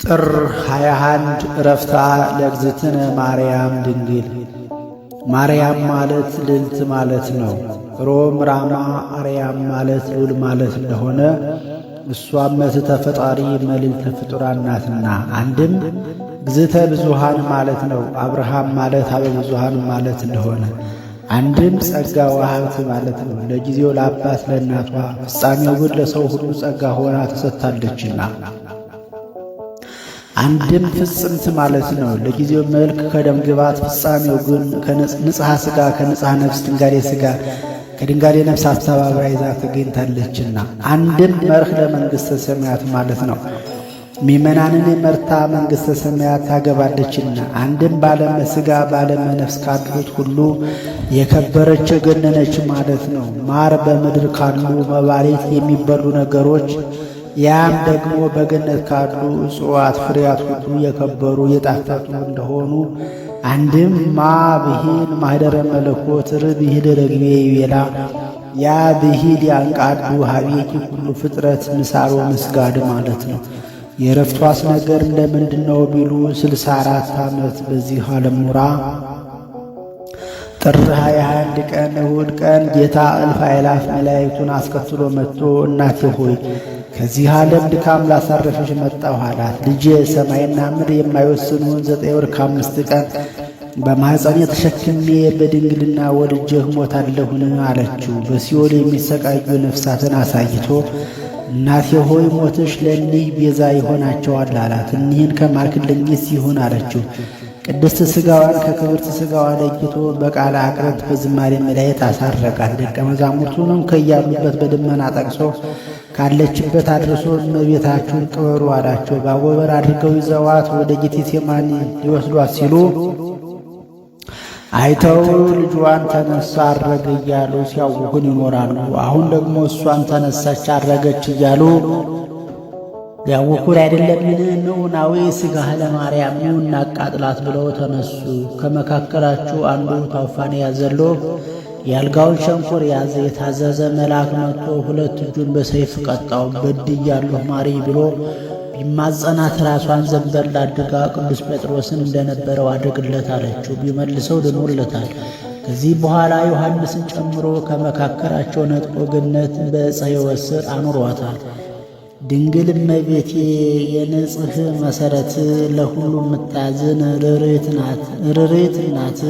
ጥር 21 ዕረፍታ ለእግዝእትነ ማርያም ድንግል። ማርያም ማለት ልዕልት ማለት ነው። ሮም ራማ አርያም ማለት ልዑል ማለት እንደሆነ እሷም መትሕተ ፈጣሪ መልዕልተ ፍጡራን ናትና፣ አንድም እግዝእተ ብዙኃን ማለት ነው። አብርሃም ማለት አበ ብዙኃን ማለት እንደሆነ አንድም ጸጋ ወሀብት ማለት ነው። ለጊዜው ለአባት ለእናቷ፣ ፍጻሜው ግን ለሰው ሁሉ ጸጋ ሆና ተሰጥታለችና። አንድም ፍጽምት ማለት ነው። ለጊዜው መልክ ከደም ግባት፣ ፍጻሜው ግን ከንጽሐ ሥጋ ከንጽሐ ነፍስ ድንጋሌ ሥጋ ከድንጋሌ ነፍስ አስተባብራ ይዛ ተገኝታለችና። አንድም መርህ ለመንግሥተ ሰማያት ማለት ነው። ምእመናንን መርታ መንግሥተ ሰማያት ታገባለችና። አንድም ባለመ ሥጋ ባለመ ነፍስ ካሉት ሁሉ የከበረች የገነነች ማለት ነው። ማር በምድር ካሉ መባሌት የሚበሉ ነገሮች፣ ያም ደግሞ በገነት ካሉ እጽዋት ፍሬያት ሁሉ የከበሩ የጣፈጡ እንደሆኑ። አንድም ማ ብሂል ማኅደረ መለኮት ርብሂል ረግቤ ይቤላ ያ ብሂል ያንቃዱ ሀቤኪ ሁሉ ፍጥረት ምሳሮ ምስጋድ ማለት ነው። የረፍቷስ ነገር እንደምንድን ነው ቢሉ 64 ዓመት በዚህ ዓለም ኑራ ጥር 21 ቀን እሑድ ቀን ጌታ እልፍ አእላፍ መላእክቱን አስከትሎ መጥቶ እናቴ ሆይ ከዚህ ዓለም ድካም ላሳረፈሽ መጣሁ አላት። ልጄ ሰማይና ምድር የማይወስኑን 9 ወር ከ5 ቀን በማኅፀኔ ተሸክሜ በድንግልና ወልጄህ ሞታለሁን አለችው። በሲኦል የሚሰቃዩ ነፍሳትን አሳይቶ እናቴ ሆይ ሞትሽ ለእኒህ ቤዛ ይሆናቸዋል አላት። እኒህን ከማርክልኝስ ይሁን አለችው። ቅድስት ሥጋዋን ከክብርት ሥጋዋ ለይቶ በቃለ አቅረት በዝማሬ መላእክት አሳረጋት። ደቀ መዛሙርቱንም ከያሉበት በደመና ጠቅሶ ካለችበት አድርሶ እመቤታችሁን ቅበሩ አላቸው። በአጎበር አድርገው ይዘዋት ወደ ጌቴሴማኒ ሊወስዷት ሲሉ አይተው ልጇን ተነሳ አረገ እያሉ ሲያውኩን ይኖራሉ። አሁን ደግሞ እሷን ተነሳች አረገች እያሉ ሊያውኩን አይደለምን? ንዑናዊ ሥጋህ ለማርያም ኑ እናቃጥላት ብለው ተነሱ። ከመካከላችሁ አንዱ ታውፋን ያዘሎ የአልጋውን ሸንኮር ያዘ። የታዘዘ መልአክ መጥቶ 2 እጁን በሰይፍ ቀጣው። በድያለሁ ማሪ ብሎ ቢማጸናት ራሷን ዘንበል አድርጋ ቅዱስ ጴጥሮስን እንደነበረው አድርግለት አለችው። ቢመልሰው ድኖለታል። ከዚህ በኋላ ዮሐንስን ጨምሮ ከመካከላቸው ነጥቆ ገነት በዕፀ ሕይወት ሥር አኑሯታል። ድንግል እመቤቴ የንጽሕ መሠረት ለሁሉ የምታዝን ርርት ናት።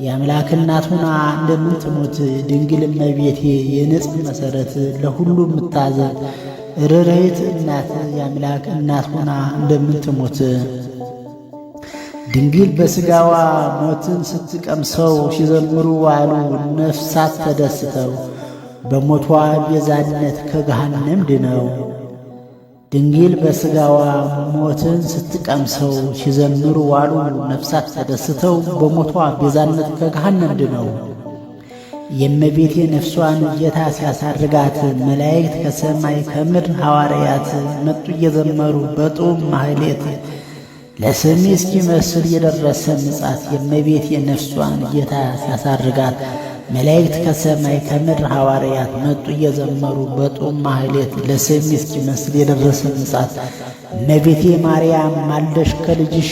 የአምላክ እናት ሆና እንደምን ትሙት? ድንግል እመቤቴ የንጽሕ መሠረት ለሁሉ የምታዝን ርርት እናት የአምላክ እናት ሆና እንደምን ትሙት? ድንግል በሥጋዋ ሞትን ስትቀምሰው ሲዘምሩ ዋሉ ነፍሳት ተደስተው በሞቷ ቤዛነት ከገሃነም ድነው። ድንግል በሥጋዋ ሞትን ስትቀምሰው ሲዘምሩ ዋሉ ነፍሳት ተደስተው በሞቷ ቤዛነት ከገሃነም ድነው። የእመቤቴ ነፍሷን ጌታ ሲያሳርጋት መላእክት ከሰማይ ከምድር ሐዋርያት መጡ እየዘመሩ በጡም ማኅሌት ለሰሚ እስኪመስል የደረሰ ምጽአት። የእመቤቴ ነፍሷን ጌታ ሲያሳርጋት መላእክት ከሰማይ ከምድር ሐዋርያት መጡ እየዘመሩ በጡም ማኅሌት ለሰሚ እስኪመስል የደረሰ ምጽአት። እመቤቴ ማርያም ማልደሽ ከልጅሽ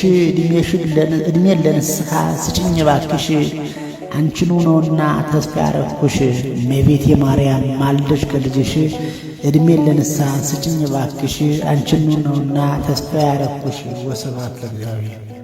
ዕድሜን ለንስሐ ስጭኝ ባክሽ አንቺኑ ነውና ተስፋ ያረግኩሽ። እመቤቴ ማርያም ማልደሽ ከልጅሽ ዕድሜን ለንስሐ ስጭኝ ባክሽ አንቺኑ ነውና ተስፋ ያረግኩሽ። ወስብሐት ለእግዚአብሔር።